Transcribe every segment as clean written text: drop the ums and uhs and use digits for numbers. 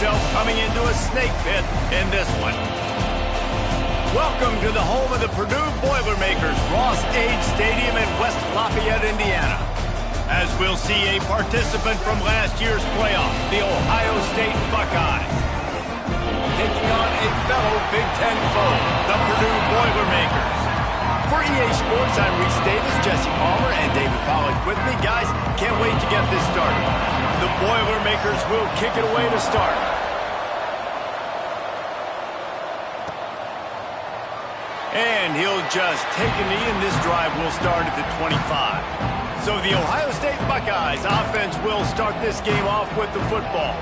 himself coming into a snake pit in this one. Welcome to the home of the Purdue Boilermakers, Ross Age Stadium in West Lafayette, Indiana. As we'll see a participant from last year's playoff, the Ohio State Buckeyes, taking on a fellow Big Ten foe, the Purdue Boilermakers. For EA Sports, I'm Reese Davis, Jesse Palmer, and David Pollack with me. Guys, can't wait to get this started. The Boilermakers will kick it away to start. And he'll just take a knee, and this drive will start at the 25. So the Ohio State Buckeyes offense will start this game off with the football.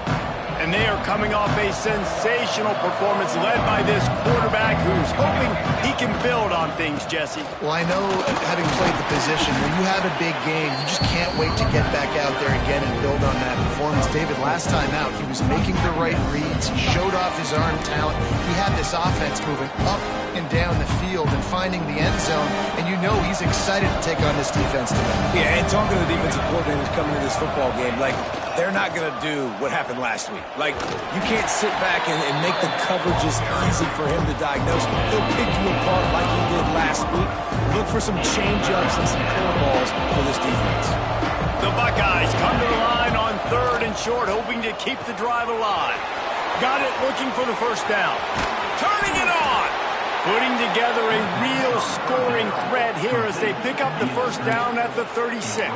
And they are coming off a sensational performance led by this quarterback who's hoping he can build on things, Jesse. Well, I know, having played the position, when you have a big game, you just can't wait to get back out there again and build on that performance. David, last time out, he was making the right reads. He showed off his arm talent. He had this offense moving up and down the field and finding the end zone, and you know he's excited to take on this defense today. Yeah, and talking to the defensive coordinators coming to this football game, like, they're not going to do what happened last week. Like, you can't sit back and make the coverages easy for him to diagnose. He'll pick you apart like he did last week. Look for some change-ups and some curveballs for this defense. The Buckeyes come to the line on 3rd and short, hoping to keep the drive alive. Got it, looking for the first down. Turning it on! Putting together a real scoring threat here as they pick up the first down at the 36.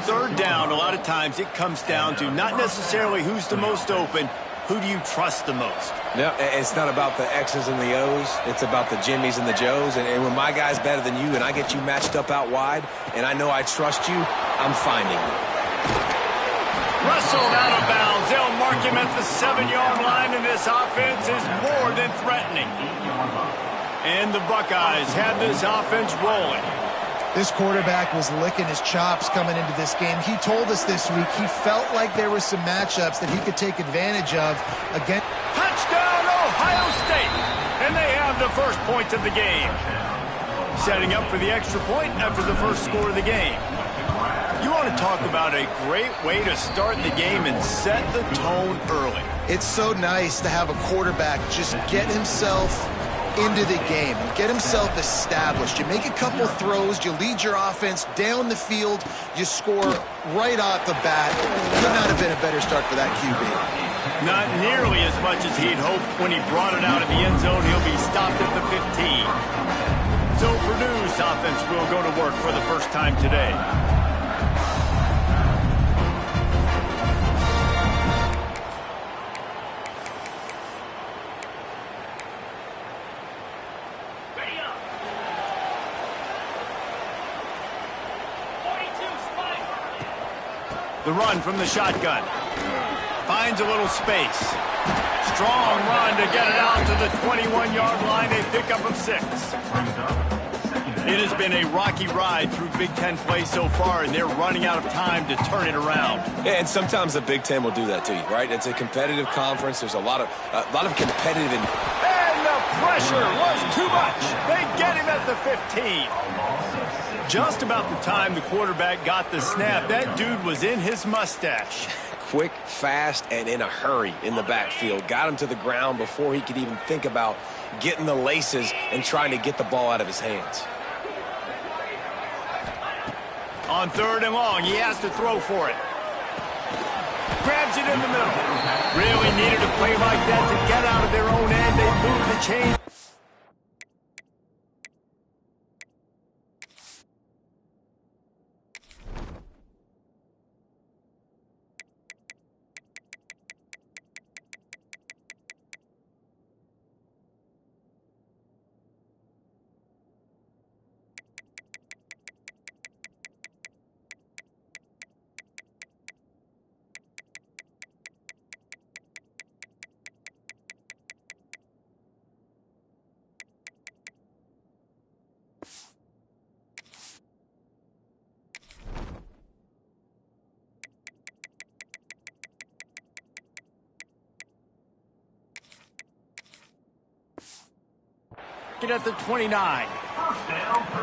3rd down, a lot of times it comes down to not necessarily who's the most open, who do you trust the most? No, it's not about the X's and the O's. It's about the Jimmys and the Joes. And when my guy's better than you and I get you matched up out wide and I know I trust you, I'm finding you. Wrestled out of bounds. They'll mark him at the 7-yard line, and this offense is more than threatening. And the Buckeyes have this offense rolling. This quarterback was licking his chops coming into this game. He told us this week he felt like there were some matchups that he could take advantage of again. Touchdown, Ohio State! And they have the first point of the game. Setting up for the extra point after the first score of the game. You want to talk about a great way to start the game and set the tone early. It's so nice to have a quarterback just get himself into the game, get himself established. You make a couple throws, you lead your offense down the field, you score right off the bat. Could not have been a better start for that QB. Not nearly as much as he'd hoped when he brought it out of the end zone. He'll be stopped at the 15. So Purdue's offense will go to work for the first time today. The run from the shotgun. Finds a little space. Strong run to get it out to the 21-yard line, a pickup of 6. It has been a rocky ride through Big Ten play so far, and they're running out of time to turn it around. Yeah, and sometimes the Big Ten will do that to you, right? It's a competitive conference. There's a lot of competitive. And the pressure was too much. They get him at the 15. Just about the time the quarterback got the snap, that dude was in his mustache. Quick, fast, and in a hurry in the backfield. Got him to the ground before he could even think about getting the laces and trying to get the ball out of his hands. On 3rd and long, he has to throw for it. Grabs it in the middle. Really needed a play like that to get out of their own end. They moved the chain. At the 29.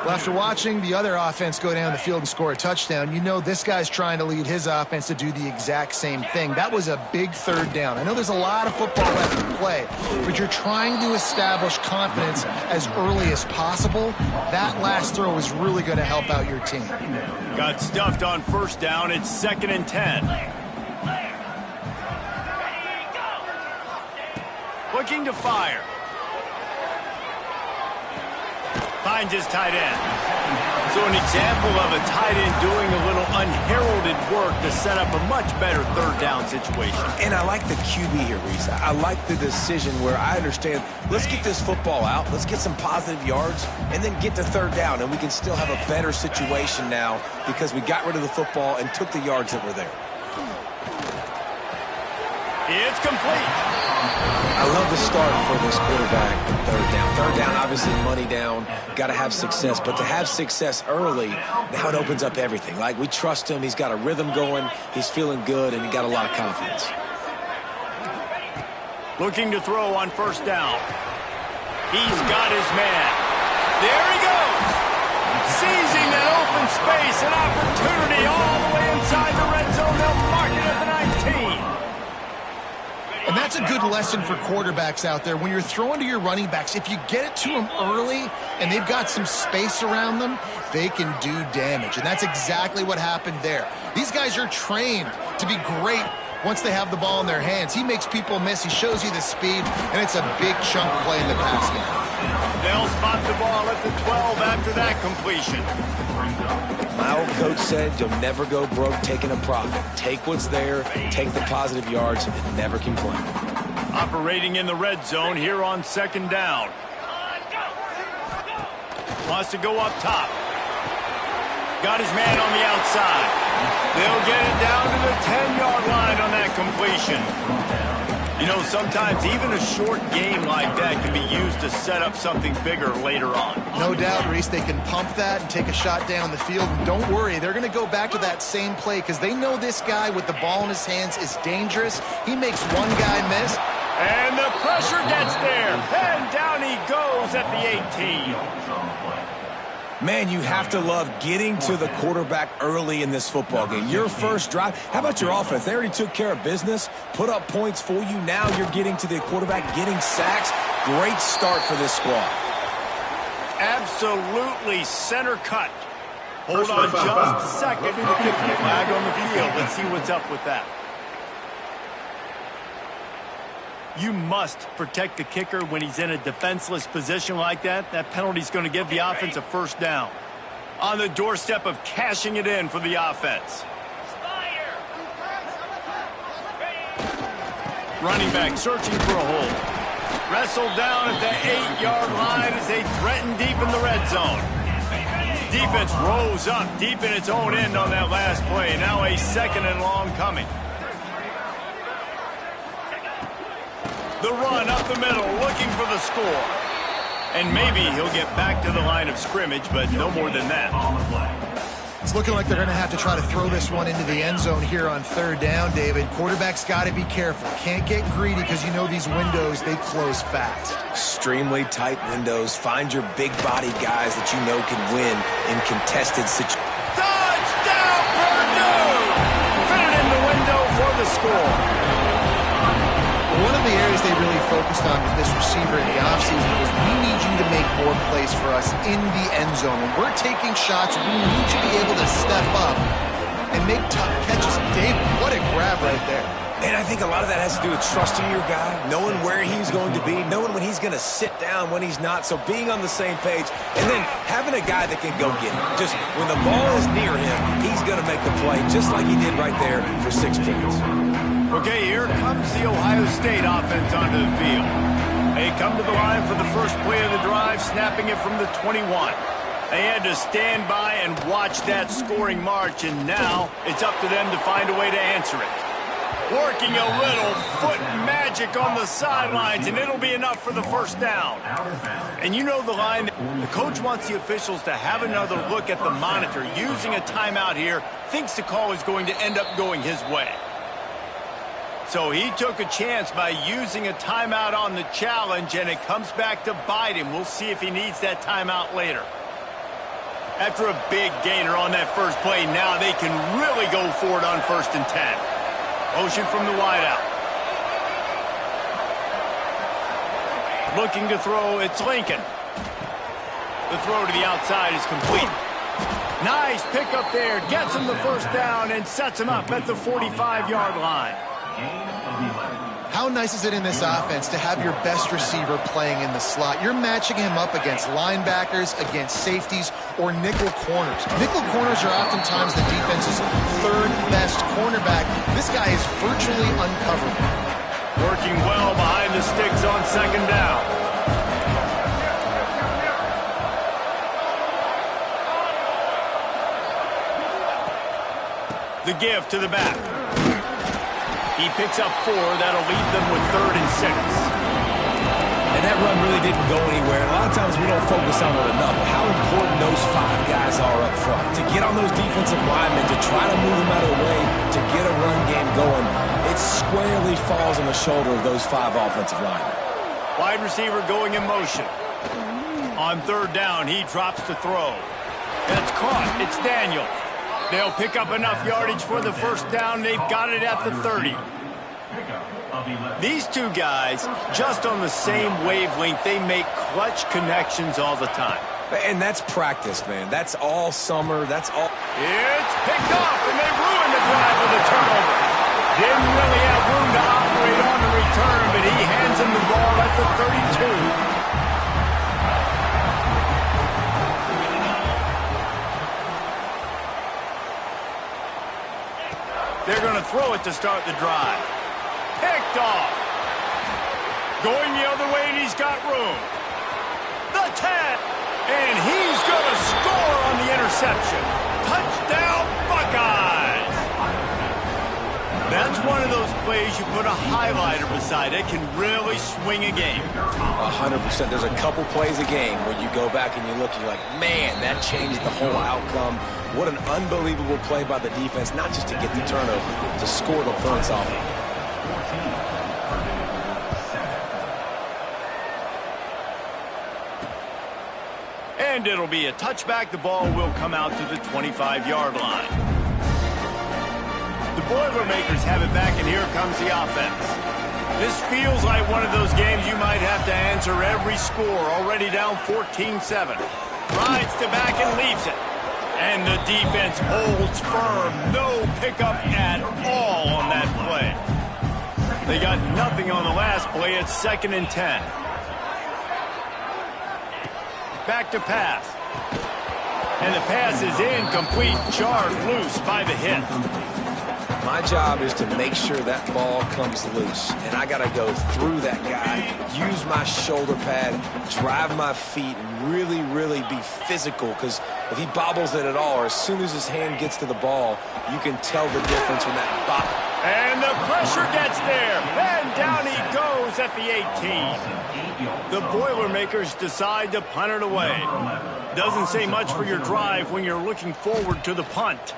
Well, after watching the other offense go down the field and score a touchdown, you know this guy's trying to lead his offense to do the exact same thing. That was a big third down. I know there's a lot of football left to play, but you're trying to establish confidence as early as possible. That last throw is really going to help out your team. Got stuffed on first down. It's 2nd and 10. Looking to fire. Finds his tight end. So an example of a tight end doing a little unheralded work to set up a much better third down situation. And I like the QB here, Reese. I like the decision where I understand, let's get this football out, let's get some positive yards, and then get to third down, and we can still have a better situation now because we got rid of the football and took the yards that were there. It's complete. I love the start for this quarterback with third down. Third down, obviously money down, got to have success. But to have success early, now it opens up everything. Like, we trust him. He's got a rhythm going. He's feeling good, and he got a lot of confidence. Looking to throw on first down. He's got his man. There he goes. Seizing that open space, an opportunity all the way inside the red zone. They'll mark it at the 19. And that's a good lesson for quarterbacks out there. When you're throwing to your running backs, if you get it to them early and they've got some space around them, they can do damage. And that's exactly what happened there. These guys are trained to be great once they have the ball in their hands. He makes people miss. He shows you the speed, and it's a big chunk play in the pass game. They'll spot the ball at the 12 after that completion. My old coach said you'll never go broke taking a profit. Take what's there, take the positive yards, and never complain. Operating in the red zone here on 2nd down. Wants to go up top. Got his man on the outside. They'll get it down to the 10-yard line on that completion. You know, sometimes even a short game like that can be used to set up something bigger later on. No doubt, Reese, they can pump that and take a shot down the field. And don't worry, they're going to go back to that same play because they know this guy with the ball in his hands is dangerous. He makes one guy miss. And the pressure gets there. And down he goes at the 18. Man, you have to love getting to the quarterback early in this football game. Your first drive. How about your offense? They already took care of business, put up points for you. Now you're getting to the quarterback, getting sacks. Great start for this squad. Absolutely center cut. Hold on just a second. Flag on the field. Let's see what's up with that. You must protect the kicker when he's in a defenseless position like that. That penalty's going to give the offense a first down. On the doorstep of cashing it in for the offense. Running back searching for a hole. Wrestled down at the 8-yard line as they threaten deep in the red zone. Defense rose up deep in its own end on that last play. Now a 2nd and long coming. The run up the middle, looking for the score. And maybe he'll get back to the line of scrimmage, but no more than that. It's looking like they're going to have to try to throw this one into the end zone here on 3rd down, David. Quarterback's got to be careful. Can't get greedy because you know these windows, they close fast. Extremely tight windows. Find your big-body guys that you know can win in contested situations. Touchdown, Purdue! Fit it in the window for the score. One of the areas they really focused on with this receiver in the offseason was we need you to make more plays for us in the end zone. When we're taking shots, we need you to be able to step up and make tough catches. David, what a grab right there. And I think a lot of that has to do with trusting your guy, knowing where he's going to be, knowing when he's going to sit down, when he's not. So being on the same page, and then having a guy that can go get him. Just when the ball is near him, he's going to make the play, just like he did right there for 6 points. Okay, here comes the Ohio State offense onto the field. They come to the line for the first play of the drive, snapping it from the 21. They had to stand by and watch that scoring march, and now it's up to them to find a way to answer it. Working a little foot magic on the sidelines, and it'll be enough for the first down. And you know the line. The coach wants the officials to have another look at the monitor. Using a timeout here, thinks the call is going to end up going his way. So he took a chance by using a timeout on the challenge, and it comes back to bite him. We'll see if he needs that timeout later. After a big gainer on that first play, now they can really go for it on 1st and 10. Motion from the wideout. Looking to throw, it's Lincoln. The throw to the outside is complete. Nice pickup there. Gets him the first down and sets him up at the 45-yard line. How nice is it in this offense to have your best receiver playing in the slot? You're matching him up against linebackers, against safeties, or nickel corners. Nickel corners are oftentimes the defense's 3rd best cornerback. This guy is virtually uncoverable. Working well behind the sticks on 2nd down. The give to the back. He picks up 4. That'll leave them with 3rd and 6. And that run really didn't go anywhere. A lot of times we don't focus on it enough. How important those 5 guys are up front. To get on those defensive linemen, to try to move them out of the way, to get a run game going, it squarely falls on the shoulder of those 5 offensive linemen. Wide receiver going in motion. On 3rd down, he drops to throw. That's caught. It's Daniel. They'll pick up enough yardage for the first down. They've got it at the 30. These two guys, just on the same wavelength, they make clutch connections all the time. And that's practice, man. That's all summer. That's all. It's picked off, and they ruin the drive with a turnover. Didn't really have room to operate on the return, but he hands him the ball at the 32. They're going to throw it to start the drive. Picked off. Going the other way, and he's got room. The 10. And he's going to score on the interception. Touchdown, Buckeyes. That's one of those plays you put a highlighter beside. It can really swing a game. 100%. There's a couple plays a game where you go back and you look and you're like, man, that changed the whole outcome. What an unbelievable play by the defense, not just to get the turnover, to score the points off of it. And it'll be a touchback. The ball will come out to the 25-yard line. The Boilermakers have it back, and here comes the offense. This feels like one of those games you might have to answer every score. Already down 14-7. Rides to back and leaves it. And the defense holds firm. No pickup at all on that play. They got nothing on the last play. It's 2nd and 10. Back to pass. And the pass is incomplete. Jarred loose by the hit. My job is to make sure that ball comes loose. And I got to go through that guy, use my shoulder pad, drive my feet, and really be physical. Because if he bobbles it at all, or as soon as his hand gets to the ball, you can tell the difference when that bop. And the pressure gets there. And down he goes at the 18. The Boilermakers decide to punt it away. Doesn't say much for your drive when you're looking forward to the punt.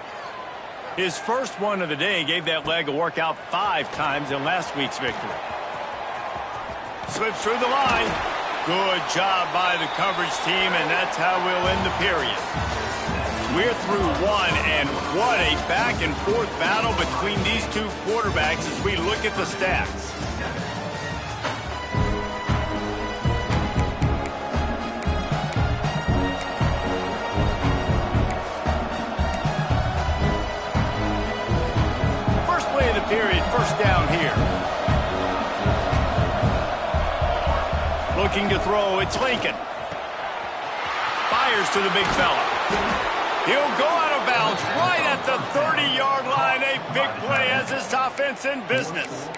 His first one of the day gave that leg a workout 5 times in last week's victory. Slips through the line. Good job by the coverage team, and that's how we'll end the period. We're through 1, and what a back-and-forth battle between these two quarterbacks as we look at the stats. Period, first down here. Looking to throw, it's Lincoln. Fires to the big fella. He'll go out of bounds right at the 30-yard line. A big play as this offense in business.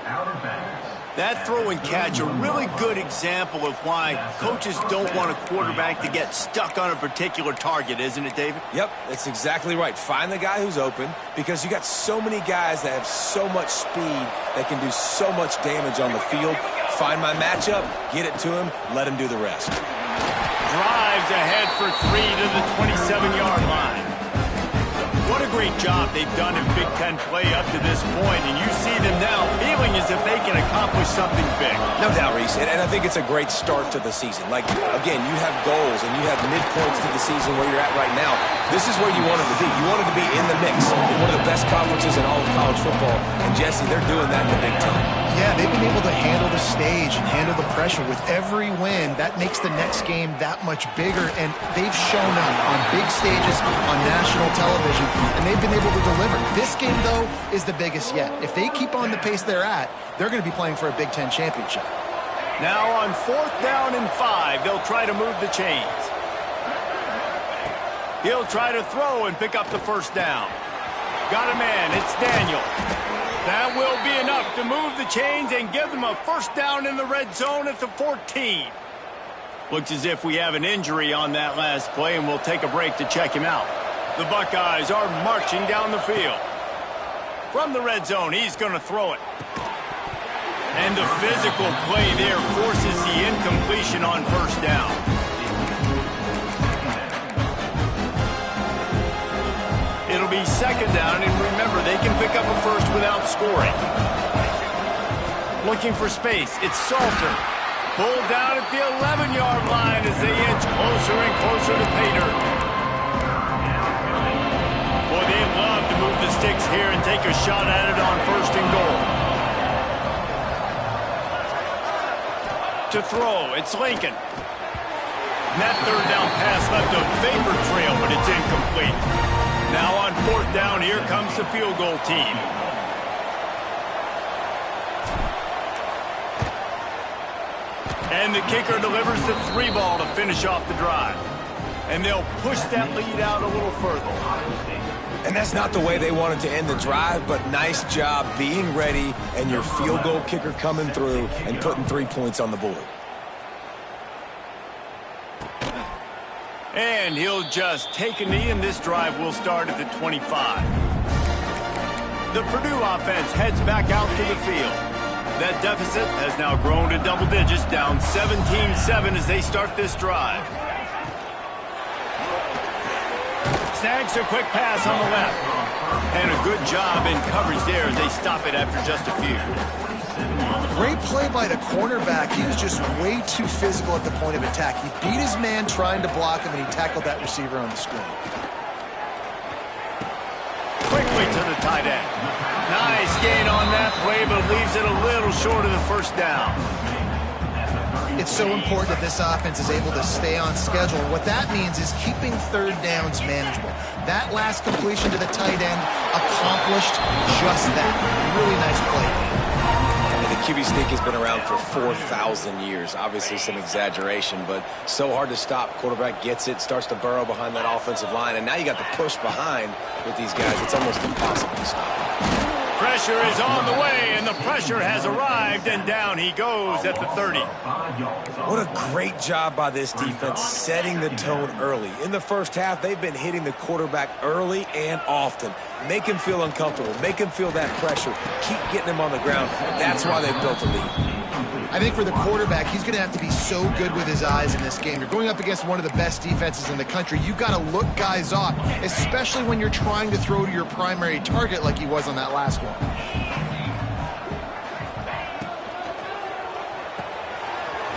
That throw and catch, a really good example of why coaches don't want a quarterback to get stuck on a particular target, isn't it, David? Yep, that's exactly right. Find the guy who's open, because you got so many guys that have so much speed that can do so much damage on the field. Find my matchup, get it to him, let him do the rest. Drives ahead for 3 to the 27-yard line. What a great job they've done in Big Ten play up to this point, and you see them now feeling as as if they can accomplish something big. No doubt, Reese, and I think it's a great start to the season. Like, again, you have goals and you have midpoints to the season where you're at right now. This is where you wanted to be. You wanted to be in the mix in one of the best conferences in all of college football. And, Jesse, they're doing that in the Big Ten. Yeah, they've been able to handle the stage and handle the pressure. With every win, that makes the next game that much bigger, and they've shown up on big stages, on national television, and they've been able to deliver. This game, though, is the biggest yet. If they keep on the pace they're at, they're going to be playing for a Big Ten championship. Now on 4th down and 5, they'll try to move the chains. He'll try to throw and pick up the first down. Got a man, it's Daniel. That will be enough to move the chains and give them a first down in the red zone at the 14. Looks as if we have an injury on that last play, and we'll take a break to check him out. The Buckeyes are marching down the field. From the red zone, he's going to throw it. And the physical play there forces the incompletion on first down. It'll be 2nd down, and remember, they can pick up a first without scoring. Looking for space, it's Salter. Pulled down at the 11-yard line as they inch closer and closer to pay dirt. Boy, they love to move the sticks here and take a shot at it on 1st and goal. To throw, it's Lincoln. And that 3rd down pass left a vapor trail, but it's incomplete. Now on 4th down, here comes the field goal team. And the kicker delivers the 3 ball to finish off the drive. And they'll push that lead out a little further. And that's not the way they wanted to end the drive, but nice job being ready and your field goal kicker coming through and putting 3 points on the board. And he'll just take a knee, and this drive will start at the 25. The Purdue offense heads back out to the field. That deficit has now grown to double digits, down 17-7 as they start this drive. Snags a quick pass on the left. And a good job in coverage there as they stop it after just a few. Great play by the cornerback. He was just way too physical at the point of attack. He beat his man trying to block him, and he tackled that receiver on the screen. Quickly to the tight end. Nice gain on that play, but leaves it a little short of the first down. It's so important that this offense is able to stay on schedule. What that means is keeping 3rd downs manageable. That last completion to the tight end accomplished just that. Really nice play. The QB sneak has been around for 4,000 years. Obviously some exaggeration, but so hard to stop. Quarterback gets it, starts to burrow behind that offensive line, and now you got the push behind with these guys. It's almost impossible to stop. Pressure is on the way, and the pressure has arrived, and down he goes at the 30. What a great job by this defense setting the tone early. In the first half, they've been hitting the quarterback early and often. Make him feel uncomfortable. Make him feel that pressure. Keep getting him on the ground. That's why they've built a lead. I think for the quarterback, he's going to have to be so good with his eyes in this game. You're going up against one of the best defenses in the country. You've got to look guys off, especially when you're trying to throw to your primary target like he was on that last one.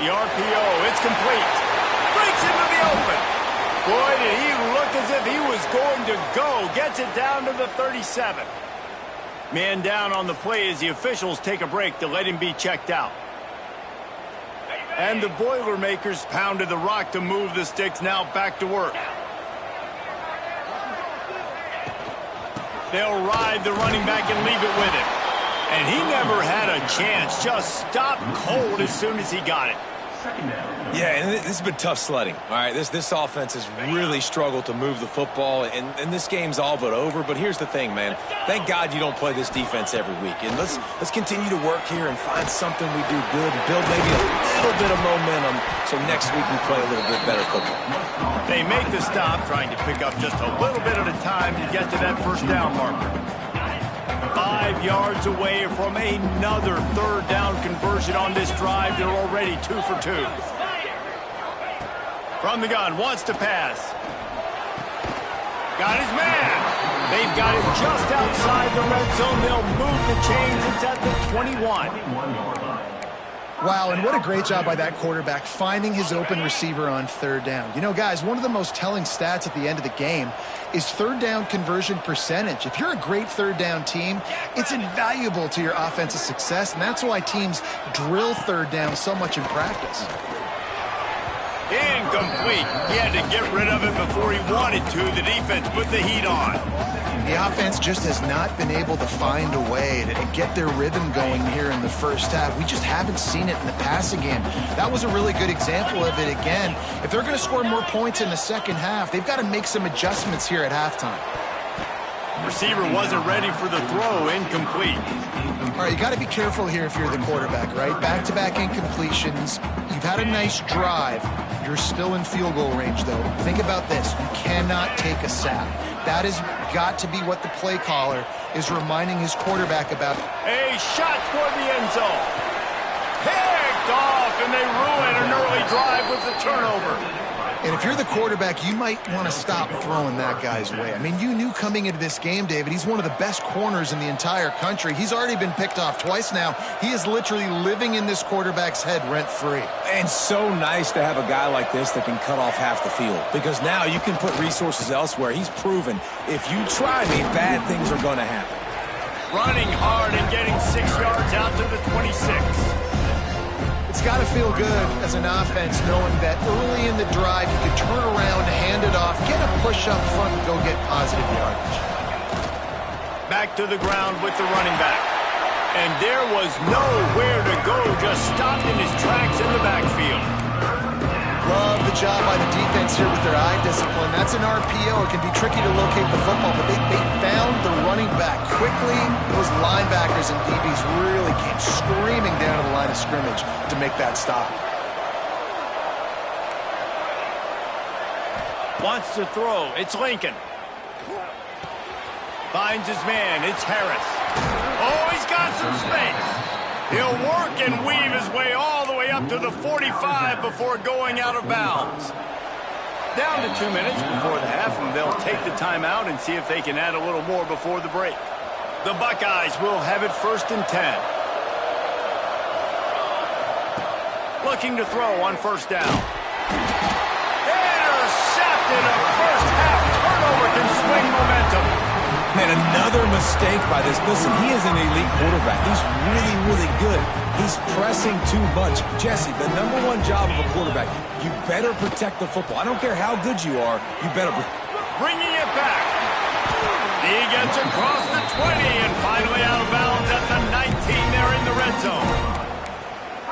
The RPO, it's complete. Breaks into the open. Boy, did he look as if he was going to go. Gets it down to the 37. Man down on the play as the officials take a break to let him be checked out. And the Boilermakers pounded the rock to move the sticks, now back to work. They'll ride the running back and leave it with him. And he never had a chance, just stopped cold as soon as he got it. Yeah, and this has been tough sledding. All right, this offense has really struggled to move the football, and this game's all but over. But here's the thing, man. Thank God you don't play this defense every week. And let's continue to work here and find something we do good and build maybe a little bit of momentum so next week we play a little bit better football. They make the stop, trying to pick up just a little bit at a time to get to that first down marker. 5 yards away from another 3rd down conversion on this drive. They're already 2 for 2. From the gun, wants to pass. Got his man. They've got it just outside the red zone. They'll move the chains. It's at the 21. Wow, and what a great job by that quarterback finding his open receiver on third down. You know, guys, one of the most telling stats at the end of the game is third down conversion percentage. If you're a great third down team, it's invaluable to your offensive success, and that's why teams drill third down so much in practice. Incomplete. He had to get rid of it before he wanted to. The defense put the heat on. The offense just has not been able to find a way to get their rhythm going here in the first half. We just haven't seen it in the passing game. That was a really good example of it again. If they're going to score more points in the second half, they've got to make some adjustments here at halftime. Receiver wasn't ready for the throw. Incomplete. All right, you got to be careful here if you're the quarterback, right? Back-to-back incompletions. You've had a nice drive. You're still in field goal range, though. Think about this. You cannot take a sack. That has got to be what the play caller is reminding his quarterback about. A shot toward the end zone. Picked off, and they ruin an early drive with the turnover. And if you're the quarterback, you might want to stop throwing that guy's way. I mean, you knew coming into this game, David, he's one of the best corners in the entire country. He's already been picked off twice now. He is literally living in this quarterback's head rent-free. And so nice to have a guy like this that can cut off half the field, because now you can put resources elsewhere. He's proven if you try me, bad things are going to happen. Running hard and getting 6 yards out to the 26. It's got to feel good as an offense knowing that early in the drive you can turn around, hand it off, get a push up front, and go get positive yardage. Back to the ground with the running back. And there was nowhere to go, just stopped in his tracks in the backfield. Love the job by the defense here with their eye discipline. That's an RPO. It can be tricky to locate the football, but they found the running back quickly. Those linebackers and DBs really came screaming down to the line of scrimmage to make that stop. Wants to throw. It's Lincoln. Finds his man. It's Harris. Oh, he's got some space. He'll work and weave his way all the way up to the 45 before going out of bounds. Down to 2 minutes before the half, and they'll take the timeout and see if they can add a little more before the break. The Buckeyes will have it 1st and 10. Looking to throw on 1st down. Intercepted. A first half turnover can swing momentum. Man, another mistake by this. Listen, he is an elite quarterback. He's really, really good. He's pressing too much. Jesse, the #1 job of a quarterback, you better protect the football. I don't care how good you are, you better. Bringing it back. He gets across the 20 and finally out of bounds at the 19 there in the red zone.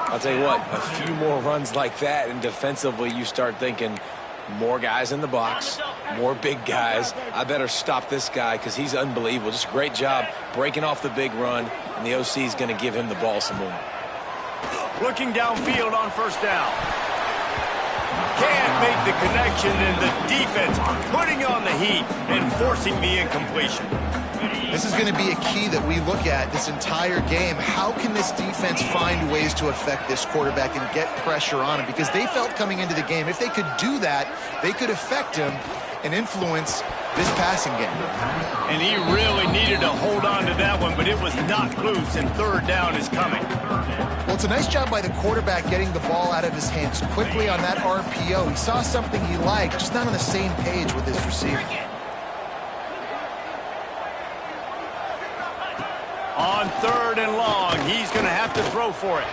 I'll tell you what, a few more runs like that, and defensively you start thinking, more guys in the box, more big guys. I better stop this guy because he's unbelievable. Just a great job breaking off the big run, and the OC is going to give him the ball some more. Looking downfield on 1st down. Can't make the connection, and the defense putting on the heat and forcing the incompletion. This is going to be a key that we look at this entire game. How can this defense find ways to affect this quarterback and get pressure on him? Because they felt coming into the game, if they could do that, they could affect him and influence this passing game. And he really needed to hold on to that one, but it was knocked loose, and 3rd down is coming. Well, it's a nice job by the quarterback getting the ball out of his hands quickly on that RPO. He saw something he liked, just not on the same page with his receiver. On 3rd and long, he's going to have to throw for it.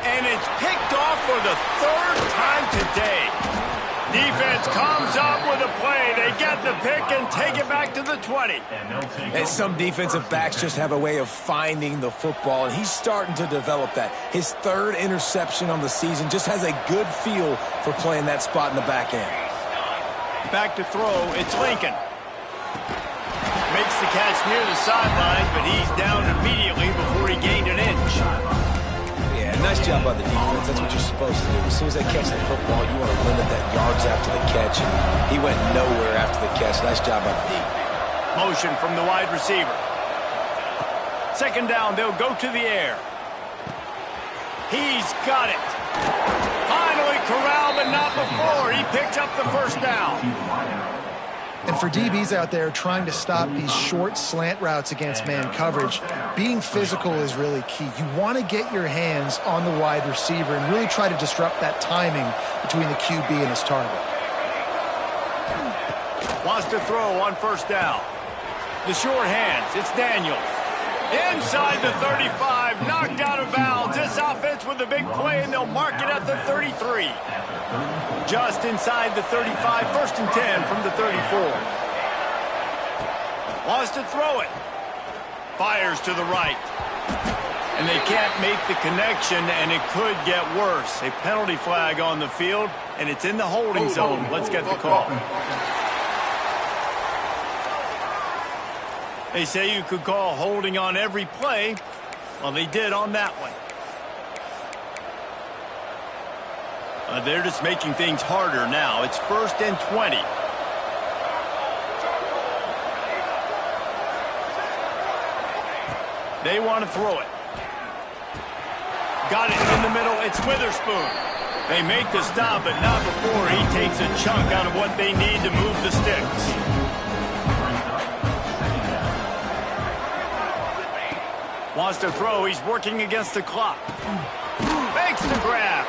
And it's picked off for the 3rd time today. Defense comes up with a play. They get the pick and take it back to the 20. And some defensive backs just have a way of finding the football, and he's starting to develop that. His 3rd interception on the season, just has a good feel for playing that spot in the back end. Back to throw, it's Lincoln. Makes the catch near the sideline, but he's down immediately before he gained an inch. Yeah, nice job by the defense. That's what you're supposed to do. As soon as they catch the football, you want to limit that yards after the catch. And he went nowhere after the catch. Nice job by the D. Motion from the wide receiver. 2nd down, they'll go to the air. He's got it. Finally corralled, but not before. He picked up the 1st down. And for DBs out there trying to stop these short slant routes against man coverage, being physical is really key. You want to get your hands on the wide receiver and really try to disrupt that timing between the QB and his target. Wants to throw on first down. The short hands, it's Daniel. Inside the 35, knocked out of bounds. This offense with a big play, and they'll mark it at the 33. Just inside the 35, 1st and 10 from the 34. Wants to throw it. Fires to the right. And they can't make the connection, and it could get worse. A penalty flag on the field, and it's in the holding zone. Let's get the call. They say you could call holding on every play. Well, they did on that one. They're just making things harder now. It's 1st and 20. They want to throw it. Got it in the middle. It's Witherspoon. They make the stop, but not before he takes a chunk out of what they need to move the sticks. Wants to throw. He's working against the clock. Makes the grab.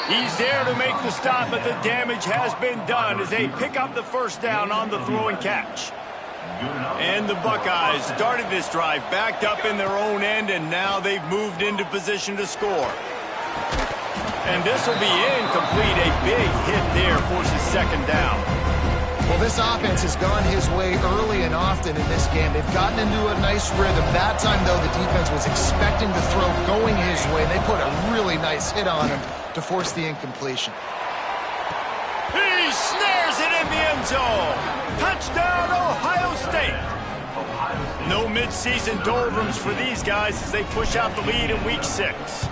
He's there to make the stop, but the damage has been done as they pick up the first down on the throw and catch. And the Buckeyes started this drive backed up in their own end, and now they've moved into position to score. And this will be incomplete. A big hit there forces second down. Well, this offense has gone his way early and often in this game. They've gotten into a nice rhythm. That time, though, the defense was expecting the throw going his way. They put a really nice hit on him to force the incompletion. He snares it in the end zone. Touchdown, Ohio State. No midseason doldrums for these guys as they push out the lead in Week 6.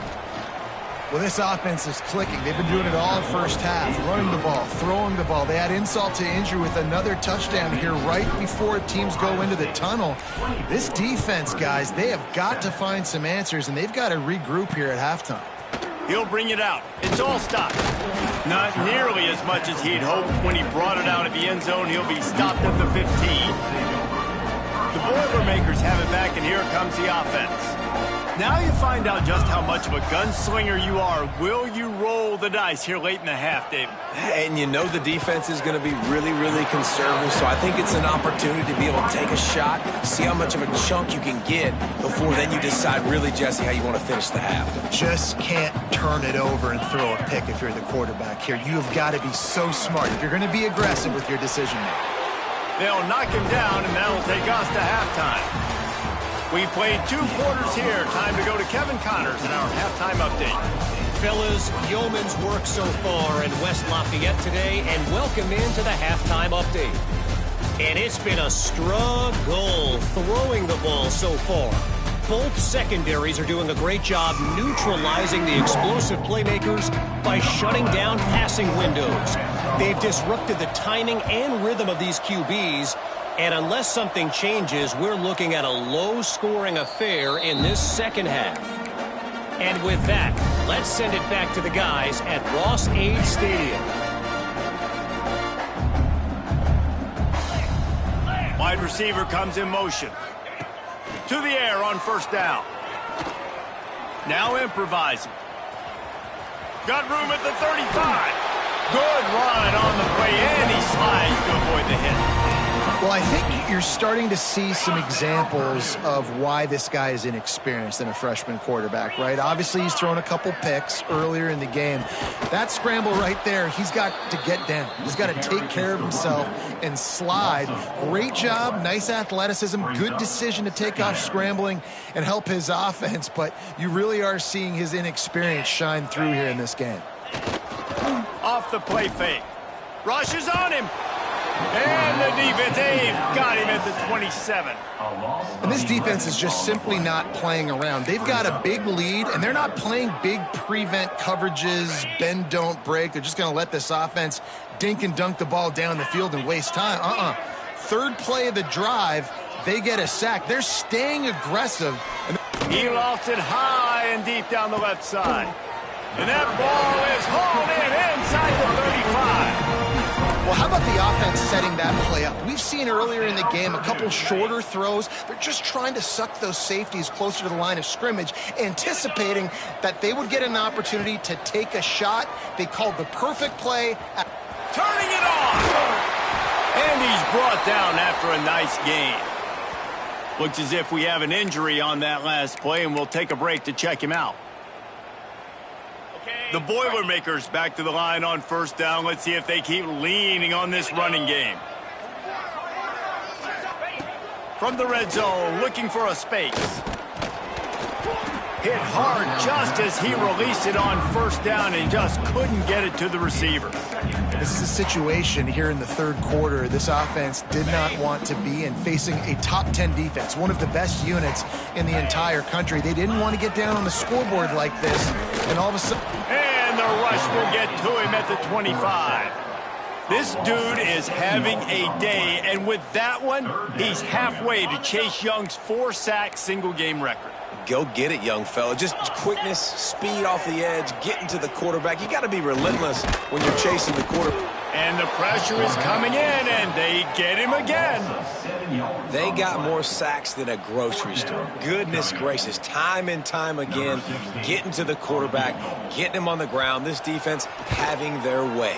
Well, this offense is clicking. They've been doing it all in first half. Running the ball, throwing the ball. They add insult to injury with another touchdown here right before teams go into the tunnel. This defense, guys, they have got to find some answers, and they've got to regroup here at halftime. He'll bring it out. It's all stopped. Not nearly as much as he'd hoped when he brought it out of the end zone. He'll be stopped at the 15. The Boilermakers have it back, and here comes the offense. Now you find out just how much of a gunslinger you are. Will you roll the dice here late in the half, David? And you know the defense is going to be really, really conservative, so I think it's an opportunity to be able to take a shot, see how much of a chunk you can get before then you decide really, Jesse, how you want to finish the half. Just can't turn it over and throw a pick if you're the quarterback here. You have got to be so smart if you're going to be aggressive with your decision-making. They'll knock him down, and that'll take us to halftime. We played 2 quarters here. Time to go to Kevin Connors in our halftime update. Fellas, yeoman's work so far in West Lafayette today, and welcome into the halftime update. And it's been a struggle throwing the ball so far. Both secondaries are doing a great job neutralizing the explosive playmakers by shutting down passing windows. They've disrupted the timing and rhythm of these QBs, and unless something changes, we're looking at a low-scoring affair in this second half. And with that, let's send it back to the guys at Ross-Ade Stadium. Wide receiver comes in motion. To the air on first down. Now improvising. Got room at the 35. Good run on the play, and he slides to avoid the hit. Well, I think you're starting to see some examples of why this guy is inexperienced in a freshman quarterback, right? Obviously, he's thrown a couple picks earlier in the game. That scramble right there, he's got to get down. He's got to take care of himself and slide. Great job, nice athleticism, good decision to take off scrambling and help his offense, but you really are seeing his inexperience shine through here in this game. Off the play fake. Rush is on him. And the defense, they've got him at the 27. And this defense is just simply not playing around. They've got a big lead, and they're not playing big prevent coverages, bend, don't break. They're just going to let this offense dink and dunk the ball down the field and waste time. Third play of the drive, they get a sack. They're staying aggressive. He lofts it high and deep down the left side. And that ball is hauled in inside the 35. Well, how about the offense setting that play up? We've seen earlier in the game a couple shorter throws. They're just trying to suck those safeties closer to the line of scrimmage, anticipating that they would get an opportunity to take a shot. They called the perfect play. Turning it on! And he's brought down after a nice gain. Looks as if we have an injury on that last play, and we'll take a break to check him out. The Boilermakers back to the line on first down. Let's see if they keep leaning on this running game. From the red zone, looking for a space. Hit hard just as he released it on first down and just couldn't get it to the receiver. This is a situation here in the third quarter this offense did not want to be in, facing a top 10 defense, one of the best units in the entire country. They didn't want to get down on the scoreboard like this, and all of a sudden... And the rush will get to him at the 25. This dude is having a day, and with that one, he's halfway to Chase Young's 4-sack single-game record. Go get it, young fella. Just quickness, speed off the edge, getting to the quarterback. You got to be relentless when you're chasing the quarterback. And the pressure is coming in, and they get him again. They got more sacks than a grocery store. Goodness gracious, time and time again, getting to the quarterback, getting him on the ground. This defense having their way.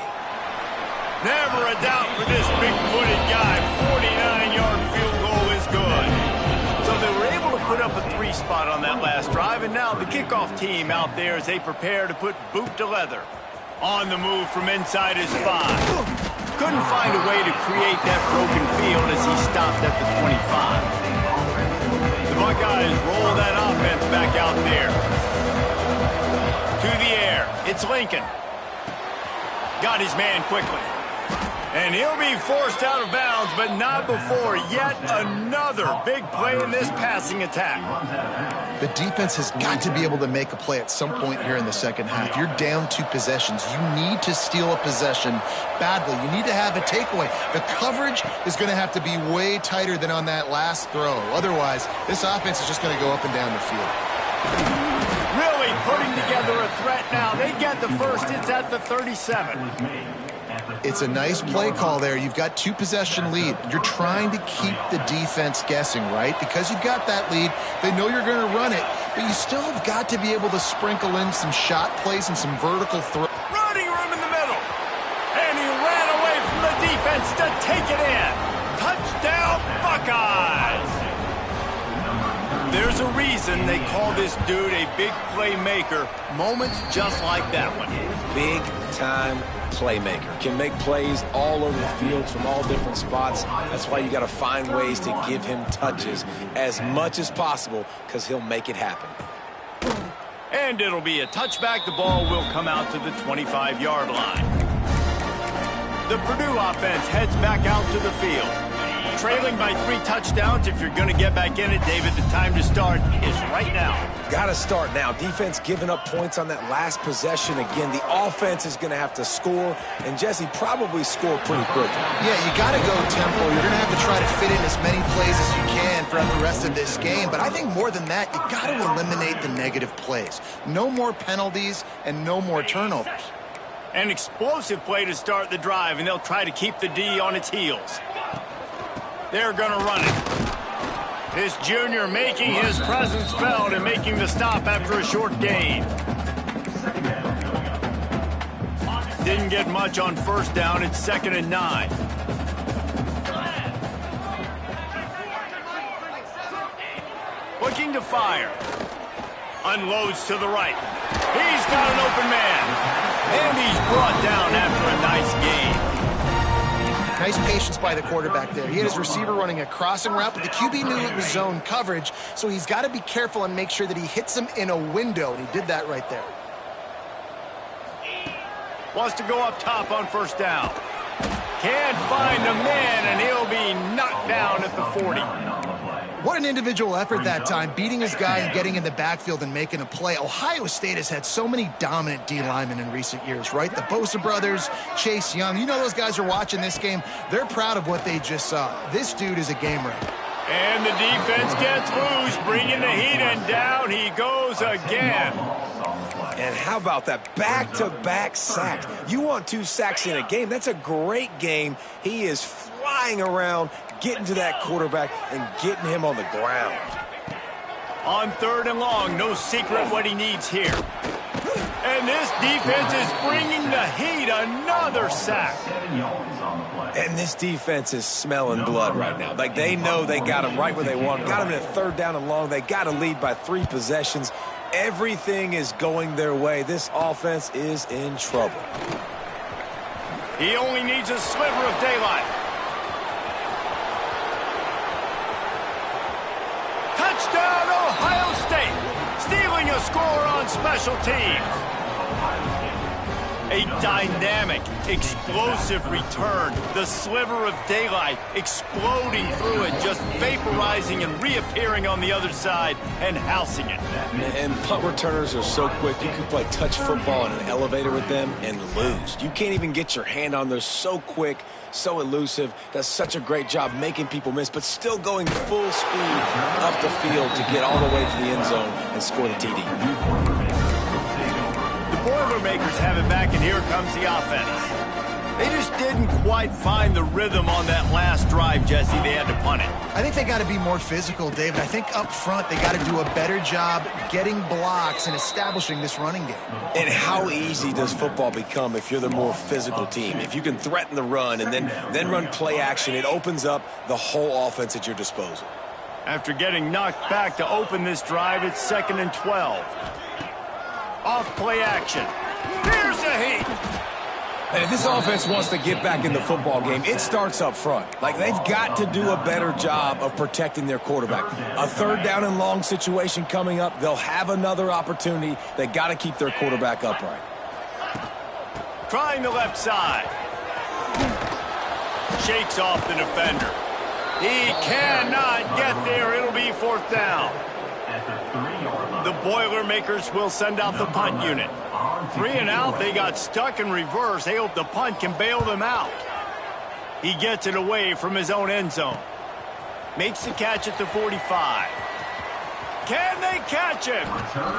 Never a doubt for this big-footed guy. 49-yard field goal is good. So they were able to put up a 3-spot on that last drive, and now the kickoff team out there as they prepare to put boot to leather. On the move from inside his 5. Couldn't find a way to create that broken field as he stopped at the 25. The Buckeyes roll that offense back out there. To the air. It's Lincoln. Got his man quickly. And he'll be forced out of bounds, but not before yet another big play in this passing attack. The defense has got to be able to make a play at some point here in the second half. You're down 2 possessions. You need to steal a possession badly. You need to have a takeaway. The coverage is going to have to be way tighter than on that last throw. Otherwise, this offense is just going to go up and down the field. Really putting together a threat now. They get the first. It's at the 37. It's a nice play call there. You've got 2-possession lead. You're trying to keep the defense guessing, right? Because you've got that lead, they know you're going to run it, but you still have got to be able to sprinkle in some shot plays and some vertical throws. Running room in the middle. And he ran away from the defense to take it in. Touchdown, Buckeyes. There's a reason they call this dude a big playmaker. Moments just like that one. Big-time playmaker. Can make plays all over the field from all different spots. That's why you got to find ways to give him touches as much as possible, because he'll make it happen. And it'll be a touchback. The ball will come out to the 25-yard line. The Purdue offense heads back out to the field. Trailing by 3 touchdowns. If you're going to get back in it, David, the time to start is right now. Got to start now. Defense giving up points on that last possession. Again, the offense is going to have to score, and Jesse probably score pretty quick. Yeah, you got to go tempo. You're going to have to try to fit in as many plays as you can throughout the rest of this game. But I think more than that, you got to eliminate the negative plays. No more penalties and no more turnovers. An explosive play to start the drive, and they'll try to keep the D on its heels. They're going to run it. This junior making his presence felt and making the stop after a short gain. Didn't get much on first down. It's 2nd and 9. Looking to fire. Unloads to the right. He's got an open man. And he's brought down after a nice gain. Nice patience by the quarterback there. He had his receiver running a crossing route, but the QB knew it was zone coverage, so he's got to be careful and make sure that he hits him in a window, and he did that right there. Wants to go up top on first down. Can't find a man, and he'll be knocked down at the 40. What an individual effort that time, beating his guy and getting in the backfield and making a play. Ohio State has had so many dominant D linemen in recent years, right? The Bosa brothers, Chase Young. You know those guys are watching this game. They're proud of what they just saw. This dude is a game wrecker. And the defense gets loose, bringing the heat, and down he goes again. And how about that back-to-back sacks? You want 2 sacks in a game. That's a great game. He is flying around, getting to that quarterback and getting him on the ground. On 3rd and long, no secret what he needs here. And this defense is bringing the heat. Another sack. And this defense is smelling blood right now. Like, they know they got him right where they want him. Got him in 3rd down and long. They got to lead by 3 possessions. Everything is going their way. This offense is in trouble. He only needs a sliver of daylight. Touchdown, Ohio State. Stealing a score on special teams. A dynamic, explosive return. The sliver of daylight exploding through it, just vaporizing and reappearing on the other side and housing it. And punt returners are so quick. You can play touch football in an elevator with them and lose. You can't even get your hand on them. They're so quick, so elusive. Does such a great job making people miss, but still going full speed up the field to get all the way to the end zone and score the TD. Boilermakers have it back, and here comes the offense. They just didn't quite find the rhythm on that last drive, Jesse. They had to punt it. I think they got to be more physical, David. I think up front they got to do a better job getting blocks and establishing this running game. And how easy does football become if you're the more physical team? If you can threaten the run and then run play action, it opens up the whole offense at your disposal. After getting knocked back to open this drive, it's 2nd and 12. Off play action. Here's the heat. And if this offense wants to get back in the football game, it starts up front. Like, they've got to do a better job of protecting their quarterback. A 3rd down and long situation coming up. They'll have another opportunity. They got to keep their quarterback upright. Trying the left side. Shakes off the defender. He cannot get there. It'll be 4th down. The Boilermakers will send out the punt unit. 3 and out, they got stuck in reverse. They hope the punt can bail them out. He gets it away from his own end zone. Makes the catch at the 45. Can they catch him?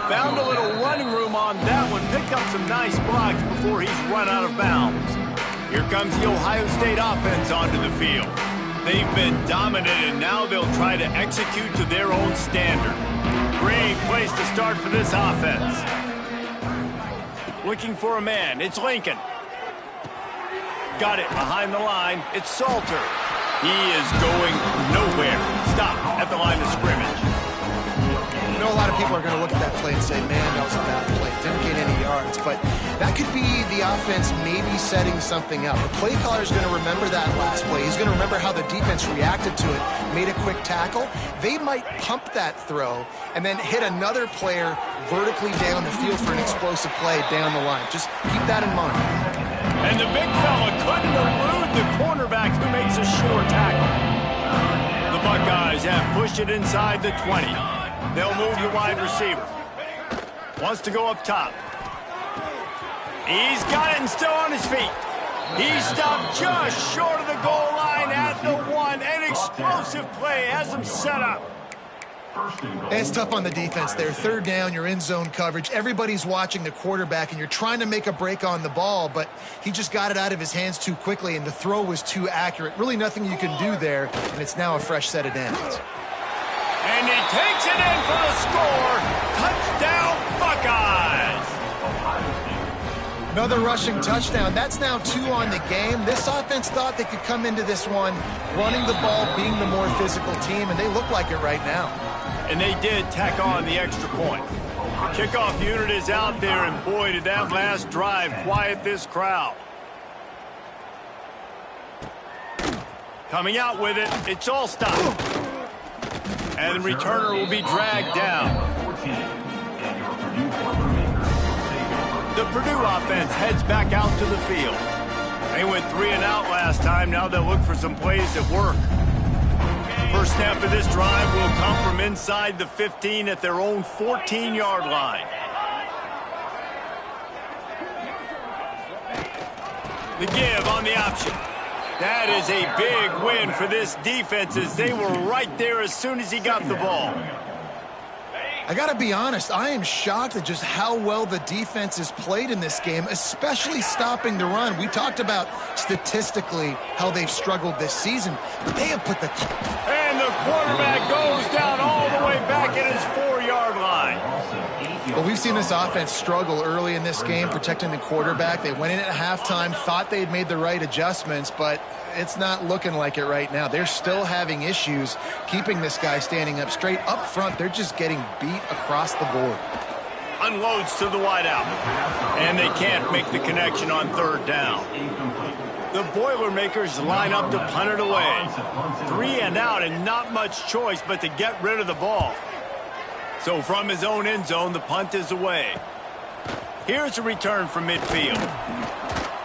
Found a little running room on that one. Picked up some nice blocks before he's run out of bounds. Here comes the Ohio State offense onto the field. They've been dominant, and now they'll try to execute to their own standard. Great place to start for this offense. Looking for a man. It's Lincoln. Got it behind the line. It's Salter. He is going nowhere. Stop at the line of scrimmage. You know, a lot of people are going to look at that play and say, man, that was a bad play. Didn't get any yards. But that could be the offense maybe setting something up. The play caller is going to remember that last play. He's going to remember how the defense reacted to it, made a quick tackle. They might pump that throw and then hit another player vertically down the field for an explosive play down the line. Just keep that in mind. And the big fella couldn't elude the cornerback who makes a sure tackle. The Buckeyes have pushed it inside the 20. They'll move the wide receiver. Wants to go up top. He's got it and still on his feet. He stopped just short of the goal line at the 1. An explosive play has him set up. And it's tough on the defense there. 3rd down, you're in zone coverage. Everybody's watching the quarterback, and you're trying to make a break on the ball, but he just got it out of his hands too quickly, and the throw was too accurate. Really nothing you can do there, and it's now a fresh set of downs. And he takes it in for the score. Touchdown, Buckeyes. Another rushing touchdown. That's now 2 on the game. This offense thought they could come into this one running the ball, being the more physical team, and they look like it right now. And they did tack on the extra point. The kickoff unit is out there, and boy, did that last drive quiet this crowd. Coming out with it, it's all stopped. And the returner will be dragged down. The Purdue offense heads back out to the field. They went 3 and out last time. Now they'll look for some plays that work. First snap of this drive will come from inside the 15 at their own 14-yard line. The give on the option. That is a big win for this defense, as they were right there as soon as he got the ball. I got to be honest, I am shocked at just how well the defense has played in this game, especially stopping the run. We talked about statistically how they've struggled this season, but they have put the... And the quarterback goes down all the way back at his 4-yard line. Well, we've seen this offense struggle early in this game, protecting the quarterback. They went in at halftime, thought they'd made the right adjustments, but it's not looking like it right now. They're still having issues keeping this guy standing up straight. Up front, they're just getting beat across the board. Unloads to the wideout. And they can't make the connection on 3rd down. The Boilermakers line up to punt it away. 3 and out and not much choice but to get rid of the ball. So from his own end zone, the punt is away. Here's a return from midfield.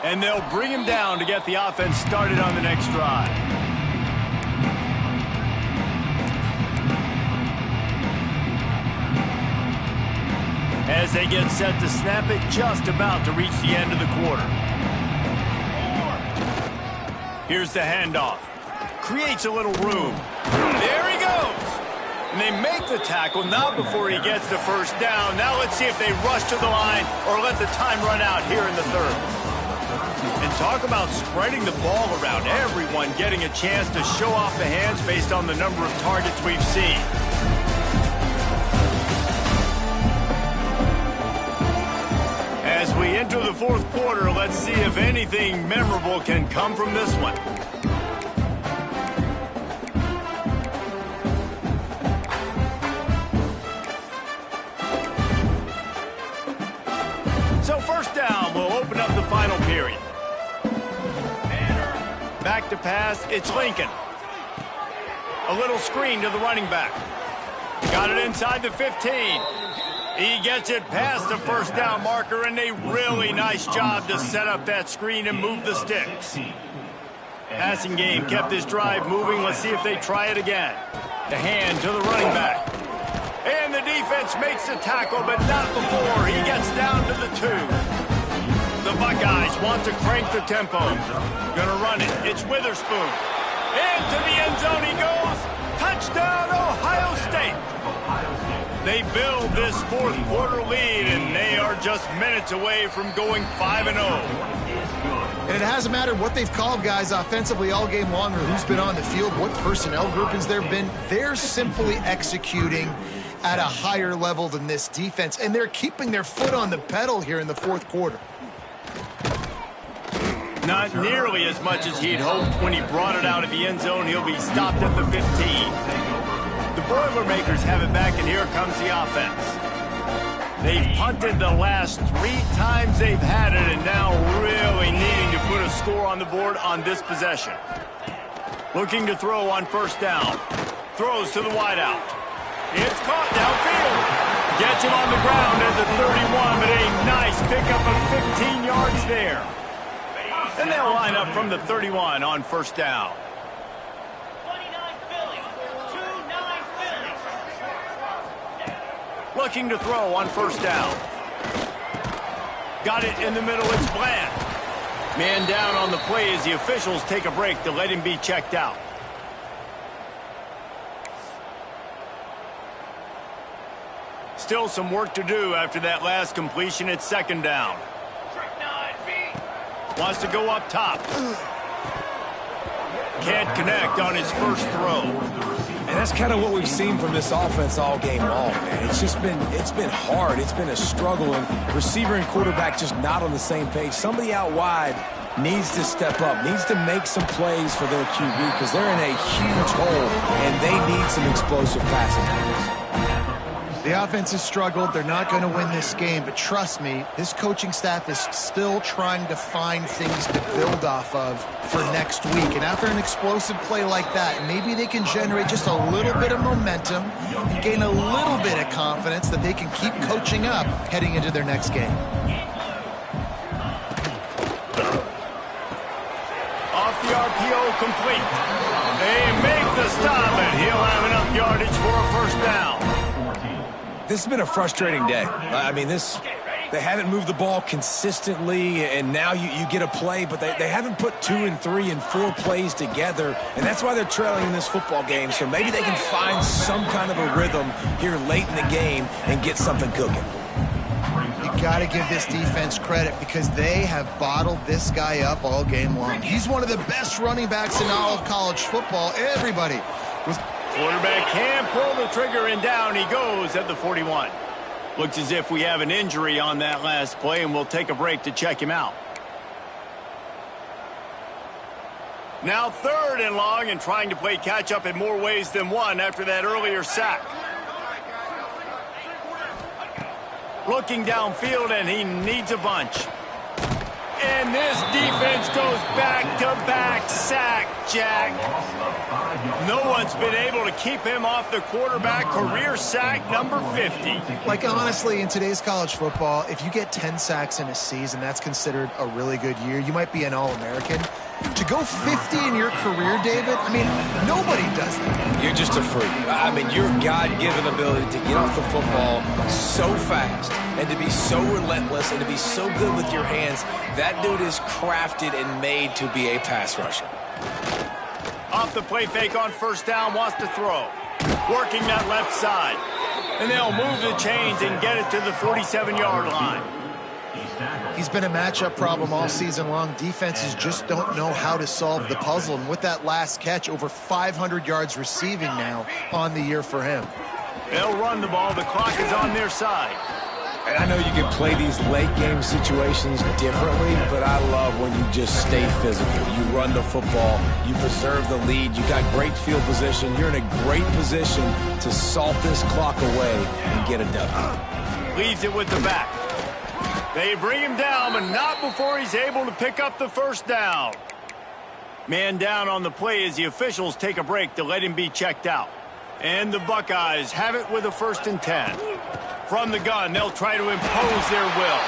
And they'll bring him down to get the offense started on the next drive. As they get set to snap it, just about to reach the end of the quarter. Here's the handoff. Creates a little room. There he goes. And they make the tackle, not before he gets the first down. Now let's see if they rush to the line or let the time run out here in the 3rd. And talk about spreading the ball around. Everyone getting a chance to show off the hands based on the number of targets we've seen. As we enter the 4th quarter, let's see if anything memorable can come from this one. So 1st down will open up the final period. Back to pass, it's Lincoln. A little screen to the running back. Got it inside the 15. He gets it past the 1st down marker, and a really nice job to set up that screen and move the sticks. Passing game kept this drive moving. Let's see if they try it again. The hand to the running back. And the defense makes the tackle, but not before he gets down to the 2. The Buckeyes want to crank the tempo. Gonna run it. It's Witherspoon. Into the end zone he goes. Touchdown, Ohio State. They build this 4th quarter lead, and they are just minutes away from going 5-0. And it hasn't mattered what they've called guys offensively all game long or who's been on the field, what personnel groupings there have been. They're simply executing at a higher level than this defense, and they're keeping their foot on the pedal here in the 4th quarter. Not nearly as much as he'd hoped when he brought it out of the end zone. He'll be stopped at the 15. The Boilermakers have it back, and here comes the offense. They've punted the last 3 times they've had it, and now really needing to put a score on the board on this possession. Looking to throw on 1st down. Throws to the wideout. It's caught downfield. Gets him on the ground at the 31, but a nice pickup of 15 yards there. And they'll line up from the 31 on 1st down. 29 Philly, 2-9 Philly. Looking to throw on 1st down. Got it in the middle, it's Bland. Man down on the play as the officials take a break to let him be checked out. Still some work to do after that last completion. It's 2nd down. Wants to go up top. Can't connect on his first throw. And that's kind of what we've seen from this offense all game long, man. It's been hard. It's been a struggle, and receiver and quarterback just not on the same page. Somebody out wide needs to step up, needs to make some plays for their QB because they're in a huge hole, and they need some explosive passing plays. The offense has struggled. They're not going to win this game, but trust me, this coaching staff is still trying to find things to build off of for next week. And after an explosive play like that, maybe they can generate just a little bit of momentum and gain a little bit of confidence that they can keep coaching up heading into their next game. Off the RPO, complete. They make the stop, and he'll have enough yardage for a 1st down. This has been a frustrating day. I mean, this They haven't moved the ball consistently, and now you get a play, but they haven't put 2 and 3 and 4 plays together, and that's why they're trailing in this football game. So maybe they can find some kind of a rhythm here late in the game and get something cooking. You got to give this defense credit because they have bottled this guy up all game long. He's one of the best running backs in all of college football. Everybody was... Quarterback can pull the trigger, and down he goes at the 41. Looks as if we have an injury on that last play, and we'll take a break to check him out. Now 3rd and long, and trying to play catch-up in more ways than one after that earlier sack. Looking downfield, and he needs a bunch. And this defense goes back-to-back sack, Jack. No one's been able to keep him off the quarterback. Career sack number 50. Like, honestly, in today's college football, if you get 10 sacks in a season, that's considered a really good year. You might be an All-American. To go 50 in your career, David, I mean, nobody does that. You're just a freak. I mean, your God-given ability to get off the football so fast and to be so relentless and to be so good with your hands, that dude is crafted and made to be a pass rusher. Off the play fake on 1st down, wants to throw. Working that left side. And they'll move the chains and get it to the 47-yard line. He's been a matchup problem all season long. Defenses just don't know how to solve the puzzle. And with that last catch, over 500 yards receiving now on the year for him. They'll run the ball. The clock is on their side. And I know you can play these late-game situations differently, but I love when you just stay physical. You run the football. You preserve the lead. You got great field position. You're in a great position to salt this clock away and get a W. Leaves it with the back. They bring him down, but not before he's able to pick up the 1st down. Man down on the play as the officials take a break to let him be checked out. And the Buckeyes have it with a 1st and 10. From the gun, they'll try to impose their will.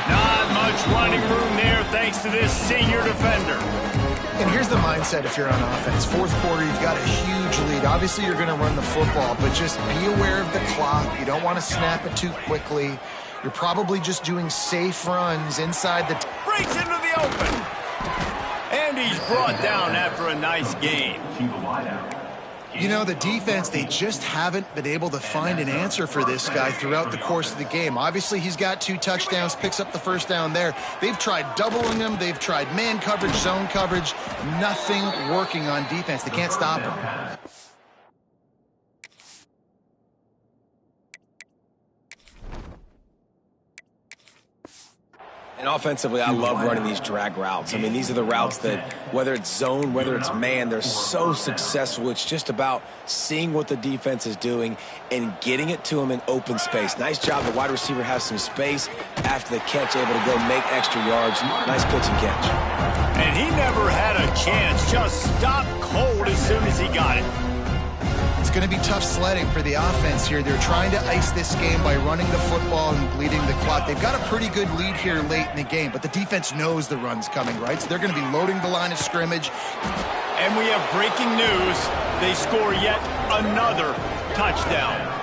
Not much running room there thanks to this senior defender. And here's the mindset if you're on offense. 4th quarter, you've got a huge lead. Obviously, you're going to run the football, but just be aware of the clock. You don't want to snap it too quickly. You're probably just doing safe runs inside the... Breaks into the open. And he's brought down after a nice gain. You know, the defense, they just haven't been able to find an answer for this guy throughout the course of the game. Obviously, he's got 2 touchdowns, picks up the 1st down there. They've tried doubling him. They've tried man coverage, zone coverage. Nothing working on defense. They can't stop him. And offensively, I love running these drag routes. I mean, these are the routes that, whether it's zone, whether it's man, they're so successful. It's just about seeing what the defense is doing and getting it to them in open space. Nice job. The wide receiver has some space after the catch, able to go make extra yards. Nice pitch and catch. And he never had a chance. Just stopped cold as soon as he got it. It's going to be tough sledding for the offense here. They're trying to ice this game by running the football and bleeding the clock. They've got a pretty good lead here late in the game, but the defense knows the run's coming, right? So they're going to be loading the line of scrimmage. And we have breaking news. They score yet another touchdown.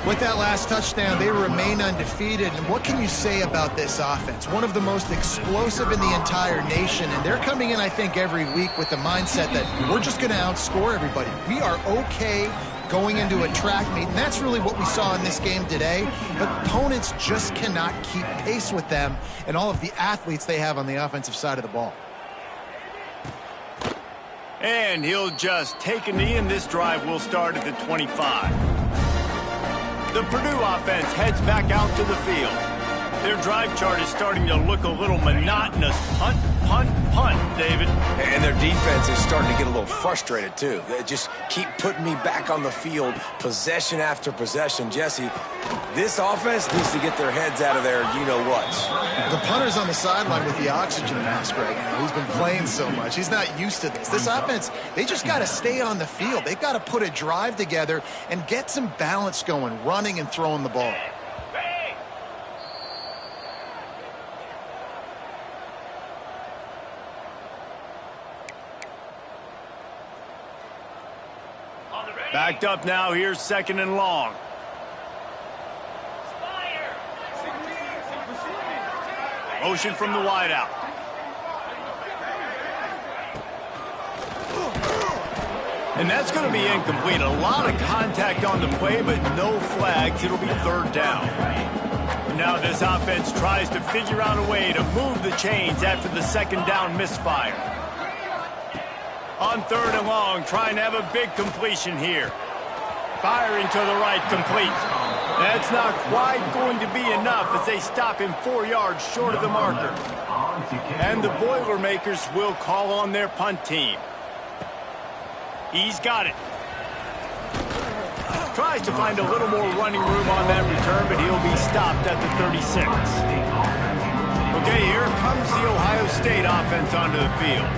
With that last touchdown, they remain undefeated. And what can you say about this offense? One of the most explosive in the entire nation. And they're coming in, I think, every week with the mindset that we're just going to outscore everybody. We are okay going into a track meet. And that's really what we saw in this game today. But opponents just cannot keep pace with them and all of the athletes they have on the offensive side of the ball. And he'll just take a knee, and this drive will start at the 25. The Purdue offense heads back out to the field. Their drive chart is starting to look a little monotonous. Punt, punt, punt, David. And their defense is starting to get a little frustrated, too. They just keep putting me back on the field, possession after possession. Jesse, this offense needs to get their heads out of their you-know-whats. The punter's on the sideline with the oxygen mask right now. He's been playing so much. He's not used to this. This offense, they just got to stay on the field. They've got to put a drive together and get some balance going, running and throwing the ball. Backed up now. Here's 2nd and long. Motion from the wideout. And that's going to be incomplete. A lot of contact on the play, but no flags. It'll be third down. Now this offense tries to figure out a way to move the chains after the second down misfire. On third and long, trying to have a big completion here. Firing to the right, complete. That's not quite going to be enough as they stop him 4 yards short of the marker. And the Boilermakers will call on their punt team. He's got it. Tries to find a little more running room on that return, but he'll be stopped at the 36. Okay, here comes the Ohio State offense onto the field.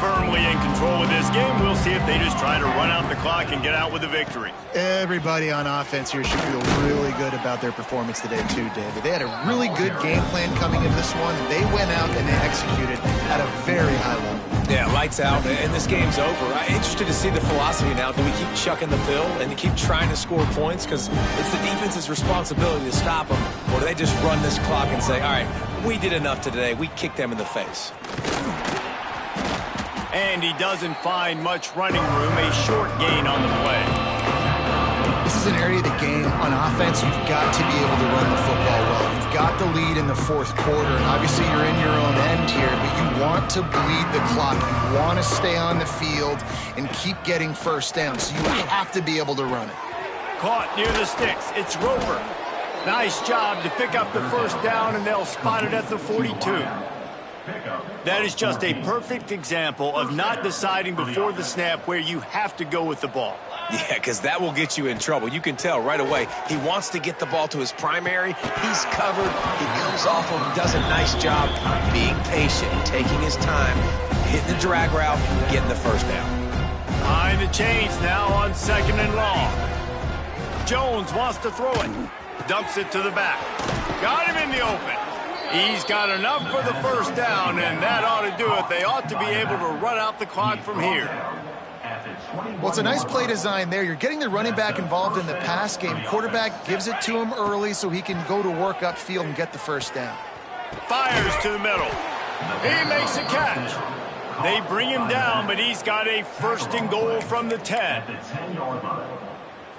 Firmly in control of this game. We'll see if they just try to run out the clock and get out with a victory. Everybody on offense here should feel really good about their performance today too, David. They had a really good game plan coming into this one. They went out and they executed at a very high level. Yeah, lights out, and this game's over. I'm interested to see the philosophy now. Do we keep chucking the pill and to keep trying to score points? Because it's the defense's responsibility to stop them. Or do they just run this clock and say, all right, we did enough today. We kicked them in the face. And he doesn't find much running room, a short gain on the play. This is an area of the game on offense you've got to be able to run the football well. You've got the lead in the fourth quarter, and obviously you're in your own end here, but you want to bleed the clock. You want to stay on the field and keep getting first down, so you have to be able to run it. Caught near the sticks. It's Roper. Nice job to pick up the first down, and they'll spot it at the 42. That is just a perfect example of not deciding before the snap where you have to go with the ball. Yeah, because that will get you in trouble. You can tell right away he wants to get the ball to his primary. He's covered. He comes off him, does a nice job being patient, taking his time, hitting the drag route, getting the first down. Behind the chains now on second and long. Jones wants to throw it. Dumps it to the back. Got him in the open. He's got enough for the first down, and that ought to do it. They ought to be able to run out the clock from here. Well, it's a nice play design there. You're getting the running back involved in the pass game. Quarterback gives it to him early so he can go to work upfield and get the first down. Fires to the middle. He makes a catch. They bring him down, but he's got a first and goal from the 10.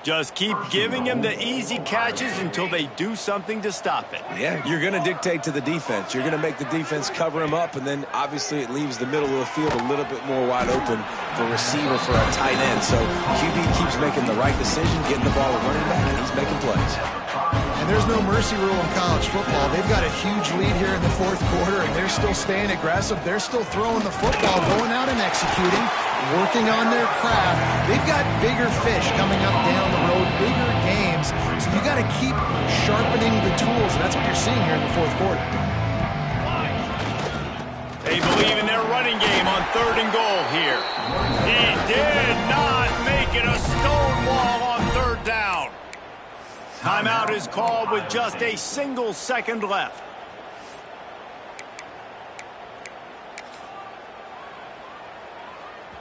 Just keep giving him the easy catches until they do something to stop it. Yeah, you're going to dictate to the defense. You're going to make the defense cover him up, and then obviously it leaves the middle of the field a little bit more wide open for receiver for a tight end. So QB keeps making the right decision, getting the ball to running back, and he's making plays. And there's no mercy rule in college football. They've got a huge lead here in the fourth quarter, and they're still staying aggressive. They're still throwing the football, going out and executing, working on their craft. They've got bigger fish coming up down the road, bigger games. So you got to keep sharpening the tools, and that's what you're seeing here in the fourth quarter. They believe in their running game on third and goal here. He did not make it a stonewall on third down. Timeout is called with just a single second left.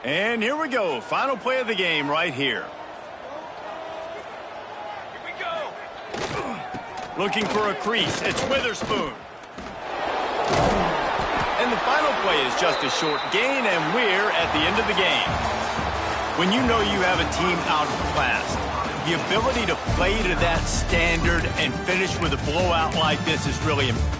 And here we go. Final play of the game right here. Here we go. Looking for a crease. It's Witherspoon. And the final play is just a short gain, and we're at the end of the game. When you know you have a team out of class, the ability to play to that standard and finish with a blowout like this is really important.